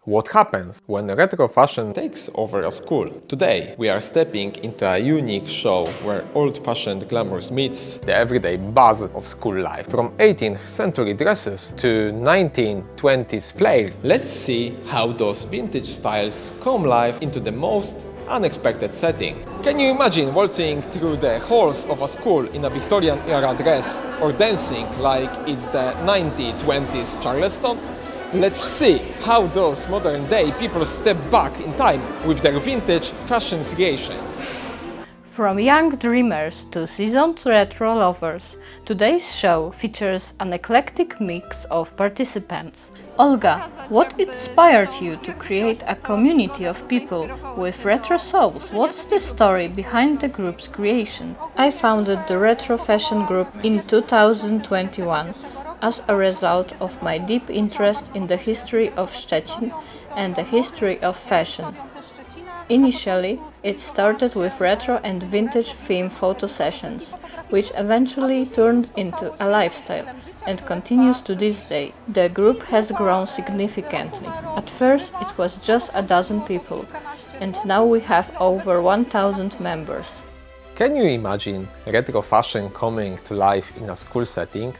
What happens when retro fashion takes over a school? Today, we are stepping into a unique show where old-fashioned glamour meets the everyday buzz of school life. From 18th century dresses to 1920s flair, let's see how those vintage styles come live into the most unexpected setting. Can you imagine waltzing through the halls of a school in a Victorian era dress or dancing like it's the 1920s Charleston? Let's see how those modern day people step back in time with their vintage fashion creations. From young dreamers to seasoned retro lovers, today's show features an eclectic mix of participants. Olga, what inspired you to create a community of people with retro souls? What's the story behind the group's creation? I founded the retro fashion group in 2021 as a result of my deep interest in the history of Szczecin and the history of fashion. Initially, it started with retro and vintage theme photo sessions, which eventually turned into a lifestyle and continues to this day. The group has grown significantly. At first, it was just a dozen people, and now we have over 1,000 members. Can you imagine retro fashion coming to life in a school setting?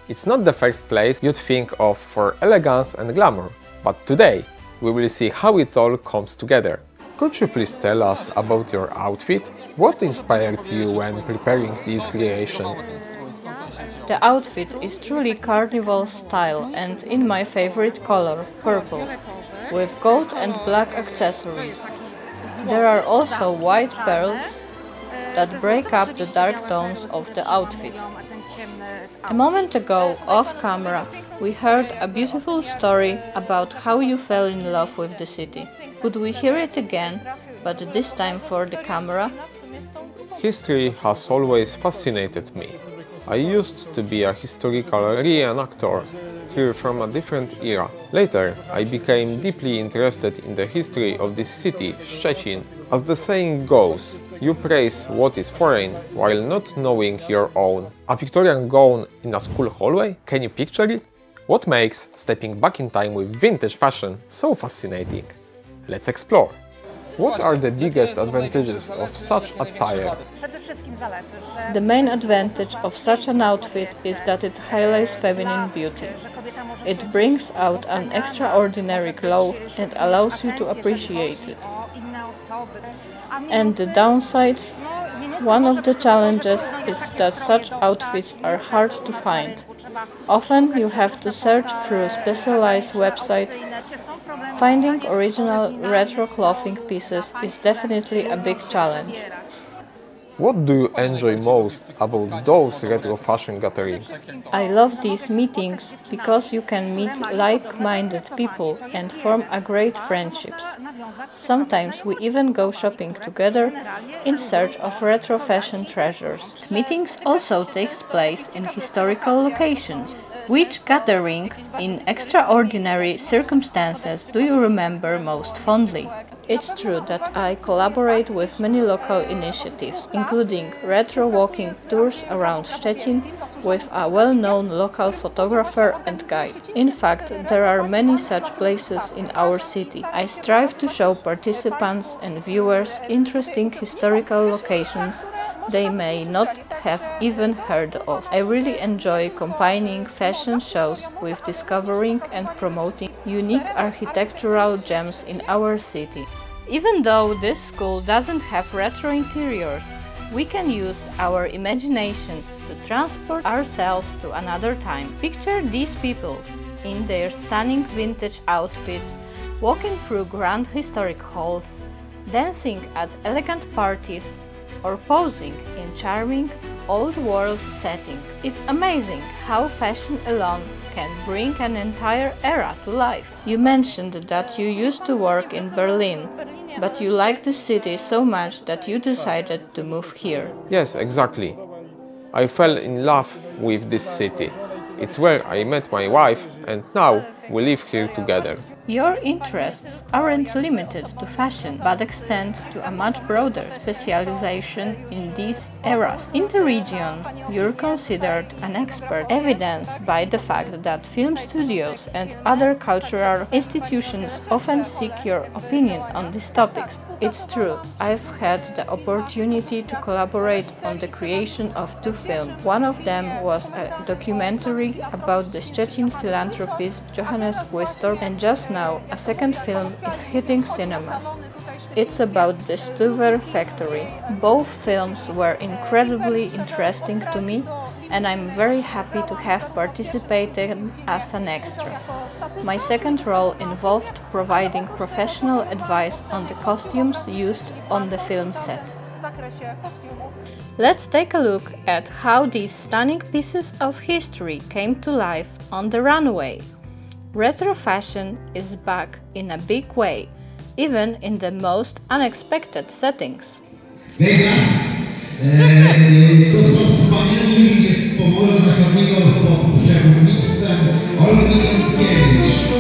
It's not the first place you'd think of for elegance and glamour, but today we will see how it all comes together. Could you please tell us about your outfit? What inspired you when preparing this creation? The outfit is truly carnival style and in my favorite color, purple, with gold and black accessories. There are also white pearls that break up the dark tones of the outfit. A moment ago, off camera, we heard a beautiful story about how you fell in love with the city. Could we hear it again, but this time for the camera? History has always fascinated me. I used to be a historical reenactor from a different era. Later, I became deeply interested in the history of this city, Szczecin. As the saying goes, you praise what is foreign while not knowing your own. A Victorian gown in a school hallway? Can you picture it? What makes stepping back in time with vintage fashion so fascinating? Let's explore. What are the biggest advantages of such attire? The main advantage of such an outfit is that it highlights feminine beauty. It brings out an extraordinary glow and allows you to appreciate it. And the downsides? One of the challenges is that such outfits are hard to find. Often you have to search through specialized websites. Finding original retro clothing pieces is definitely a big challenge. What do you enjoy most about those retro fashion gatherings? I love these meetings because you can meet like-minded people and form a great friendships. Sometimes we even go shopping together in search of retro fashion treasures. Meetings also takes place in historical locations. Which gathering in extraordinary circumstances do you remember most fondly? It's true that I collaborate with many local initiatives, including retro walking tours around Szczecin with a well-known local photographer and guide. In fact, there are many such places in our city. I strive to show participants and viewers interesting historical locations they may not have even heard of. I really enjoy combining fashion shows with discovering and promoting unique architectural gems in our city. Even though this school doesn't have retro interiors, we can use our imagination to transport ourselves to another time. Picture these people in their stunning vintage outfits, walking through grand historic halls, dancing at elegant parties, or posing in charming, old-world setting. It's amazing how fashion alone can bring an entire era to life. You mentioned that you used to work in Berlin, but you liked the city so much that you decided to move here. Yes, exactly. I fell in love with this city. It's where I met my wife and now we live here together. Your interests aren't limited to fashion, but extend to a much broader specialization in these eras. In the region, you're considered an expert, evidenced by the fact that film studios and other cultural institutions often seek your opinion on these topics. It's true, I've had the opportunity to collaborate on the creation of 2 films. One of them was a documentary about the Szczecin philanthropist Johannes Quistorp, and just now a second film is hitting cinemas. It's about the Stuver factory. Both films were incredibly interesting to me, and I'm very happy to have participated as an extra. My second role involved providing professional advice on the costumes used on the film set. Let's take a look at how these stunning pieces of history came to life on the runway. Retro fashion is back in a big way, even in the most unexpected settings. To są wspaniali ludzie z Pomorza Zachodniego pod przewodnictwem Olgi Jankiewicz.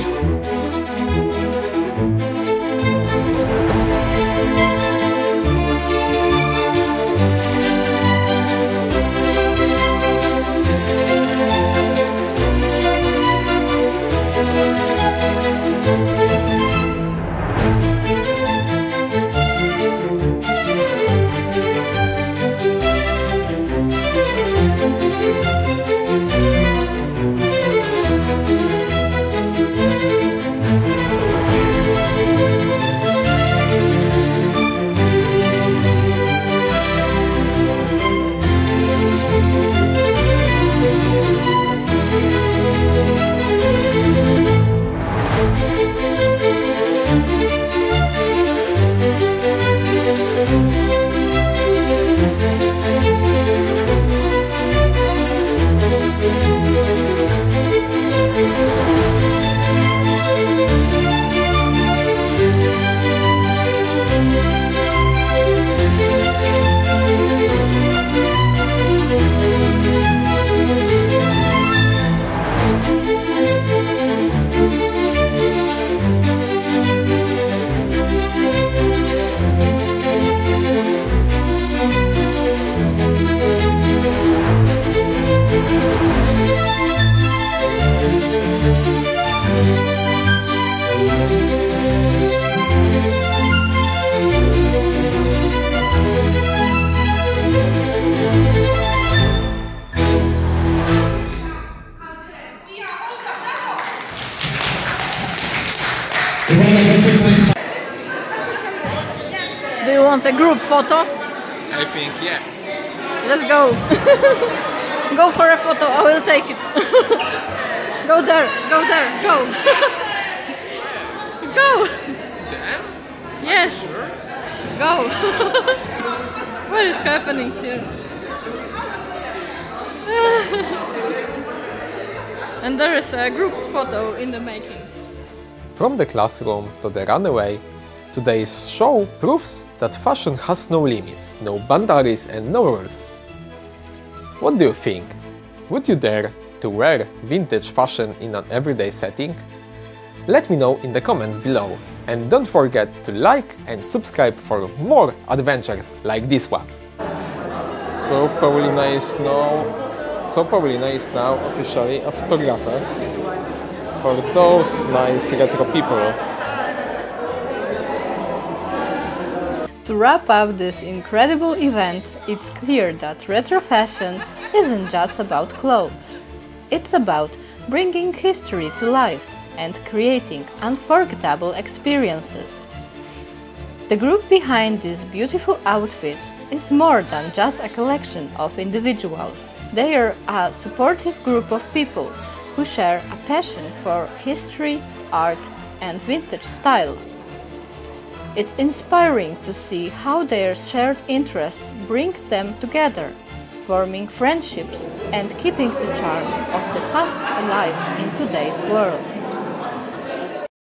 Do you want a group photo? I think yes. Let's go. Go for a photo, I will take it. Go there, go there, go. Go. There? Yes. Sure. Go. What is happening here? And there is a group photo in the making. From the classroom to the runway, today's show proves that fashion has no limits, no boundaries and no rules. What do you think? Would you dare to wear vintage fashion in an everyday setting? Let me know in the comments below, and don't forget to like and subscribe for more adventures like this one. So probably nice now officially a photographer for those nice retro people. To wrap up this incredible event, it's clear that retro fashion isn't just about clothes. It's about bringing history to life and creating unforgettable experiences. The group behind these beautiful outfits is more than just a collection of individuals. They are a supportive group of people who share a passion for history, art, and vintage style. It's inspiring to see how their shared interests bring them together, forming friendships and keeping the charm of the past alive in today's world.